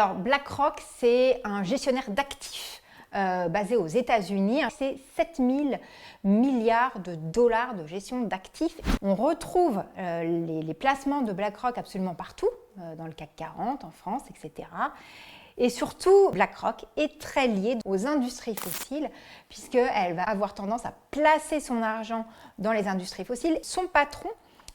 Alors BlackRock, c'est un gestionnaire d'actifs basé aux États-Unis. C'est 7 000 milliards de dollars de gestion d'actifs. On retrouve les placements de BlackRock absolument partout, dans le CAC 40, en France, etc. Et surtout, BlackRock est très liée aux industries fossiles puisqu'elle va avoir tendance à placer son argent dans les industries fossiles. Son patron,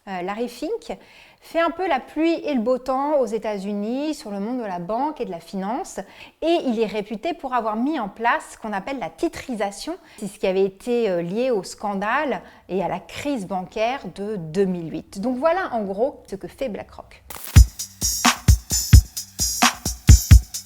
Larry Fink, fait un peu la pluie et le beau temps aux États-Unis sur le monde de la banque et de la finance et il est réputé pour avoir mis en place ce qu'on appelle la titrisation. C'est ce qui avait été lié au scandale et à la crise bancaire de 2008. Donc voilà en gros ce que fait BlackRock.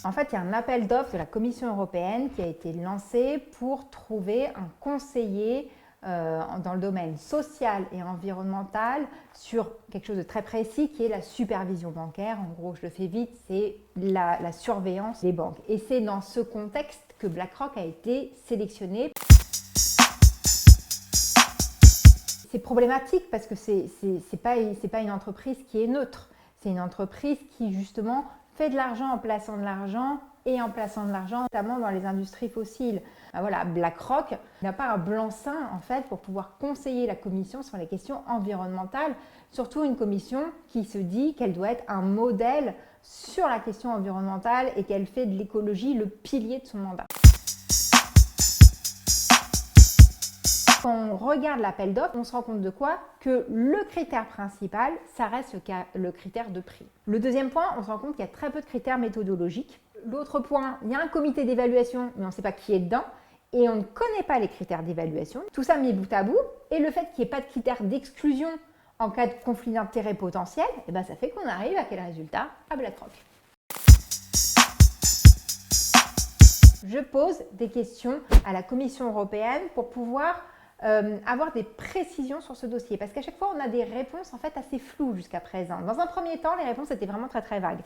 En fait, il y a un appel d'offres de la Commission européenne qui a été lancé pour trouver un conseiller dans le domaine social et environnemental sur quelque chose de très précis qui est la supervision bancaire. En gros, je le fais vite, c'est la surveillance des banques. Et c'est dans ce contexte que BlackRock a été sélectionné. C'est problématique parce que c'est pas une entreprise qui est neutre. C'est une entreprise qui justement fait de l'argent en plaçant de l'argent et en plaçant de l'argent notamment dans les industries fossiles. Voilà, BlackRock n'a pas un blanc-seing en fait pour pouvoir conseiller la commission sur les questions environnementales, surtout une commission qui se dit qu'elle doit être un modèle sur la question environnementale et qu'elle fait de l'écologie le pilier de son mandat. Quand on regarde l'appel d'offres, on se rend compte de quoi? Que le critère principal, ça reste le critère de prix. Le deuxième point, on se rend compte qu'il y a très peu de critères méthodologiques. L'autre point, il y a un comité d'évaluation, mais on ne sait pas qui est dedans, et on ne connaît pas les critères d'évaluation. Tout ça mis bout à bout, et le fait qu'il n'y ait pas de critères d'exclusion en cas de conflit d'intérêts potentiel, eh ben ça fait qu'on arrive à quel résultat? À BlackRock. Je pose des questions à la Commission européenne pour pouvoir avoir des précisions sur ce dossier parce qu'à chaque fois on a des réponses en fait assez floues jusqu'à présent. Dans un premier temps, les réponses étaient vraiment très vagues.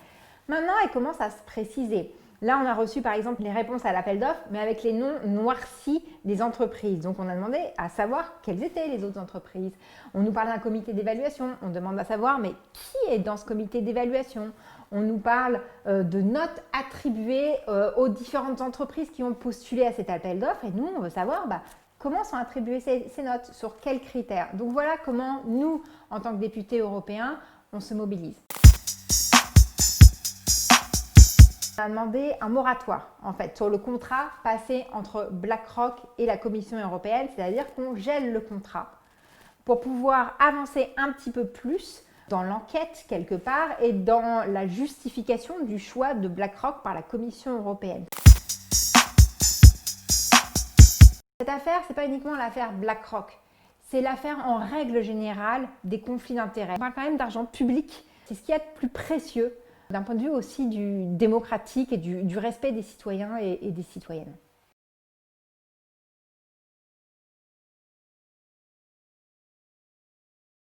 Maintenant, elles commencent à se préciser. Là, on a reçu par exemple les réponses à l'appel d'offres, mais avec les noms noircis des entreprises. Donc, on a demandé à savoir quelles étaient les autres entreprises. On nous parle d'un comité d'évaluation. On demande à savoir, mais qui est dans ce comité d'évaluation? On nous parle de notes attribuées aux différentes entreprises qui ont postulé à cet appel d'offres. Et nous, on veut savoir comment sont attribuées ces notes, sur quels critères. Donc, voilà comment nous, en tant que députés européens, on se mobilise. On a demandé un moratoire en fait sur le contrat passé entre BlackRock et la Commission européenne, c'est-à-dire qu'on gèle le contrat pour pouvoir avancer un petit peu plus dans l'enquête quelque part et dans la justification du choix de BlackRock par la Commission européenne. Cette affaire, ce n'est pas uniquement l'affaire BlackRock, c'est l'affaire en règle générale des conflits d'intérêts. On parle quand même d'argent public, c'est ce qu'il y a de plus précieux d'un point de vue aussi du démocratique et du respect des citoyens et des citoyennes.